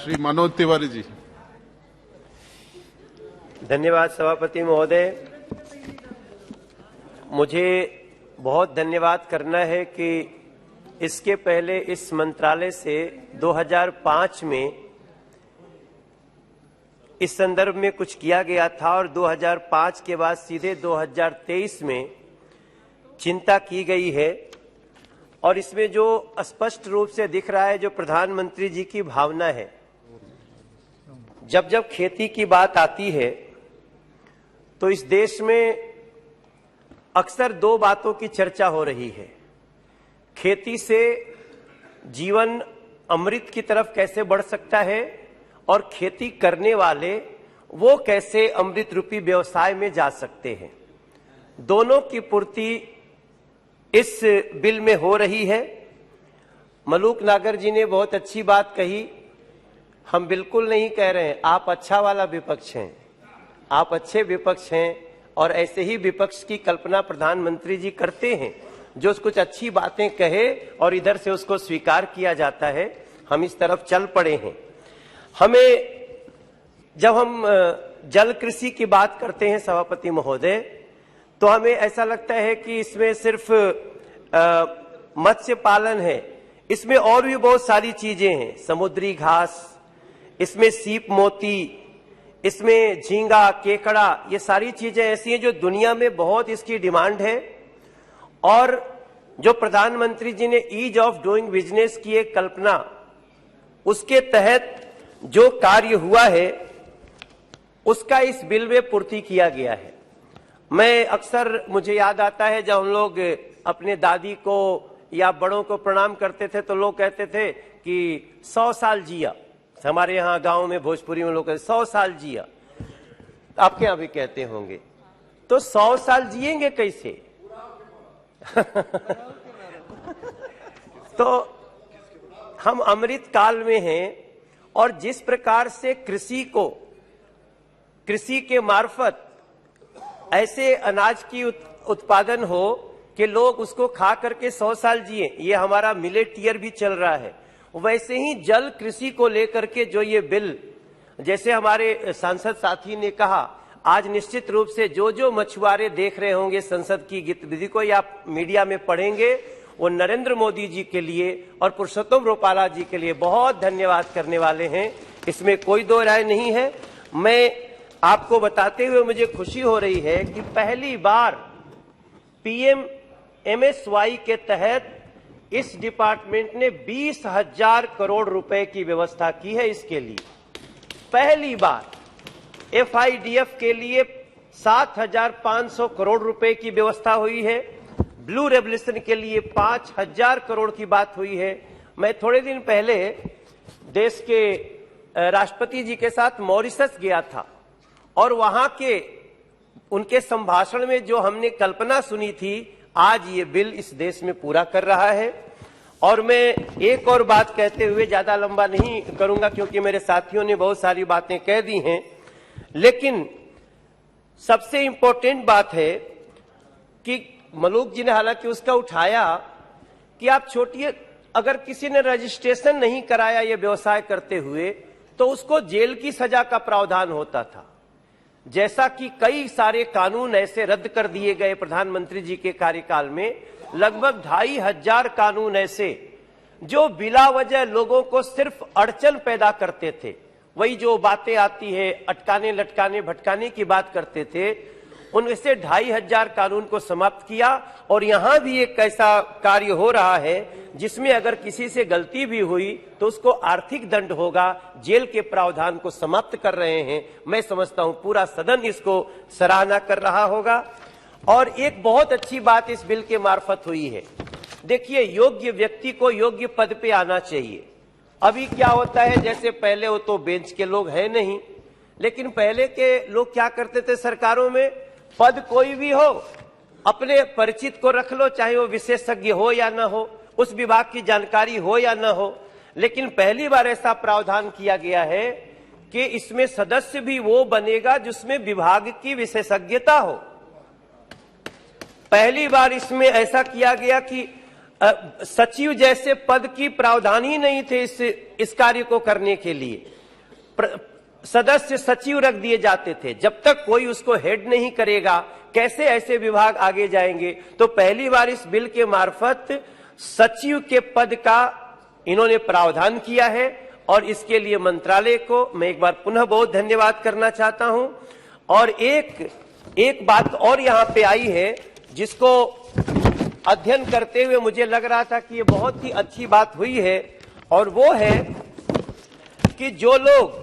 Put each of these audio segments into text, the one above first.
श्री मनोज तिवारी जी। धन्यवाद सभापति महोदय। मुझे बहुत धन्यवाद करना है कि इसके पहले इस मंत्रालय से 2005 में इस संदर्भ में कुछ किया गया था और 2005 के बाद सीधे 2023 में चिंता की गई है। और इसमें जो स्पष्ट रूप से दिख रहा है, जो प्रधानमंत्री जी की भावना है, जब जब खेती की बात आती है तो इस देश में अक्सर दो बातों की चर्चा हो रही है। खेती से जीवन अमृत की तरफ कैसे बढ़ सकता है और खेती करने वाले वो कैसे अमृत रूपी व्यवसाय में जा सकते हैं। दोनों की पूर्ति इस बिल में हो रही है। मलूक नागर जी ने बहुत अच्छी बात कही। हम बिल्कुल नहीं कह रहे हैं, आप अच्छा वाला विपक्ष हैं, आप अच्छे विपक्ष हैं और ऐसे ही विपक्ष की कल्पना प्रधानमंत्री जी करते हैं, जो कुछ अच्छी बातें कहे और इधर से उसको स्वीकार किया जाता है। हम इस तरफ चल पड़े हैं। जब हम जल कृषि की बात करते हैं सभापति महोदय, तो हमें ऐसा लगता है कि इसमें सिर्फ मत्स्य पालन है। इसमें और भी बहुत सारी चीजें हैं, समुद्री घास, इसमें सीप मोती, इसमें झींगा केकड़ा, ये सारी चीजें ऐसी हैं जो दुनिया में बहुत इसकी डिमांड है। और जो प्रधानमंत्री जी ने ईज ऑफ डूइंग बिजनेस की एक कल्पना, उसके तहत जो कार्य हुआ है उसका इस बिल में पूर्ति किया गया है। मुझे याद आता है जब हम लोग अपने दादी को या बड़ों को प्रणाम करते थे तो लोग कहते थे कि 100 साल जिया। हमारे यहाँ गांव में भोजपुरी में लोग कहते 100 साल जिया, आपके यहाँ भी कहते होंगे। तो 100 साल जिएंगे कैसे? तो हम अमृत काल में हैं और जिस प्रकार से कृषि के मार्फत ऐसे अनाज की उत्पादन हो कि लोग उसको खा करके 100 साल जिए, ये हमारा मिलेट ईयर भी चल रहा है। वैसे ही जल कृषि को लेकर के जो ये बिल, जैसे हमारे सांसद साथी ने कहा, आज निश्चित रूप से जो मछुआरे देख रहे होंगे संसद की गतिविधि को या मीडिया में पढ़ेंगे, वो नरेंद्र मोदी जी के लिए और पुरुषोत्तम रूपाला जी के लिए बहुत धन्यवाद करने वाले हैं। इसमें कोई दो राय नहीं है। मैं आपको बताते हुए मुझे खुशी हो रही है कि पहली बार PMMSY के तहत इस डिपार्टमेंट ने 20,000 करोड़ रुपए की व्यवस्था की है। इसके लिए पहली बार FIDF के लिए 7,500 करोड़ रुपए की व्यवस्था हुई है। ब्लू रेवोल्यूशन के लिए 5,000 करोड़ की बात हुई है। मैं थोड़े दिन पहले देश के राष्ट्रपति जी के साथ मॉरिशस गया था और वहां के उनके संभाषण में जो हमने कल्पना सुनी थी, आज ये बिल इस देश में पूरा कर रहा है। और मैं एक और बात कहते हुए ज्यादा लंबा नहीं करूंगा क्योंकि मेरे साथियों ने बहुत सारी बातें कह दी हैं, लेकिन सबसे इंपॉर्टेंट बात है कि मलूक जी ने हालांकि उसका उठाया कि आप अगर किसी ने रजिस्ट्रेशन नहीं कराया ये व्यवसाय करते हुए तो उसको जेल की सजा का प्रावधान होता था। जैसा कि कई सारे कानून ऐसे रद्द कर दिए गए प्रधानमंत्री जी के कार्यकाल में, लगभग 2,500 कानून ऐसे जो बिला वजह लोगों को सिर्फ अड़चन पैदा करते थे, वही जो बातें आती है अटकाने लटकाने भटकाने की बात करते थे, उनसे 2,500 कानून को समाप्त किया। और यहां भी एक ऐसा कार्य हो रहा है जिसमें अगर किसी से गलती भी हुई तो उसको आर्थिक दंड होगा, जेल के प्रावधान को समाप्त कर रहे हैं। मैं समझता हूं पूरा सदन इसको सराहना कर रहा होगा। और एक बहुत अच्छी बात इस बिल के मार्फत हुई है। देखिए, योग्य व्यक्ति को योग्य पद पे आना चाहिए। अभी क्या होता है, जैसे पहले वो तो बेंच के लोग हैं नहीं, लेकिन पहले के लोग क्या करते थे, सरकारों में पद कोई भी हो, अपने परिचित को रख लो, चाहे वो विशेषज्ञ हो या ना हो, उस विभाग की जानकारी हो या ना हो। लेकिन पहली बार ऐसा प्रावधान किया गया है कि इसमें सदस्य भी वो बनेगा जिसमें विभाग की विशेषज्ञता हो। पहली बार इसमें ऐसा किया गया कि सचिव जैसे पद की प्रावधान ही नहीं थे इस कार्य को करने के लिए। सदस्य सचिव रख दिए जाते थे। जब तक कोई उसको हेड नहीं करेगा, कैसे ऐसे विभाग आगे जाएंगे? तो पहली बार इस बिल के मार्फत सचिव के पद का इन्होंने प्रावधान किया है और इसके लिए मंत्रालय को मैं एक बार पुनः बहुत धन्यवाद करना चाहता हूं। और एक बात और यहां पे आई है जिसको अध्ययन करते हुए मुझे लग रहा था कि ये बहुत ही अच्छी बात हुई है, और वो है कि जो लोग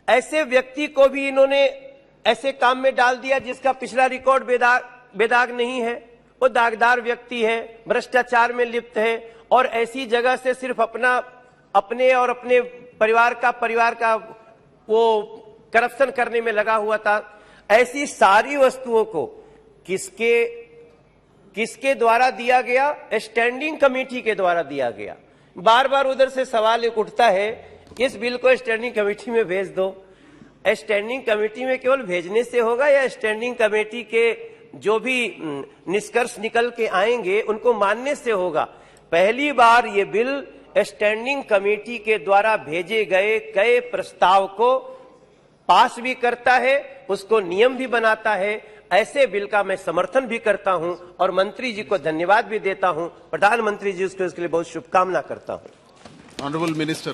ऐसे व्यक्ति को भी इन्होंने ऐसे काम में डाल दिया जिसका पिछला रिकॉर्ड बेदाग नहीं है, वो दागदार व्यक्ति है, भ्रष्टाचार में लिप्त है और ऐसी जगह से सिर्फ अपने और अपने परिवार का वो करप्शन करने में लगा हुआ था। ऐसी सारी वस्तुओं को किसके द्वारा दिया गया? स्टैंडिंग कमेटी के द्वारा दिया गया। बार बार उधर से सवाल एक उठता है, इस बिल को स्टैंडिंग कमेटी में भेज दो। स्टैंडिंग कमेटी में केवल भेजने से होगा या स्टैंडिंग कमेटी के जो भी निष्कर्ष निकल के आएंगे उनको मानने से होगा? पहली बार ये बिल स्टैंडिंग कमेटी के द्वारा भेजे गए कई प्रस्ताव को पास भी करता है, उसको नियम भी बनाता है। ऐसे बिल का मैं समर्थन भी करता हूं और मंत्री जी को धन्यवाद भी देता हूं, प्रधानमंत्री जी उसको इसके लिए बहुत शुभकामना करता हूं। Honourable minister.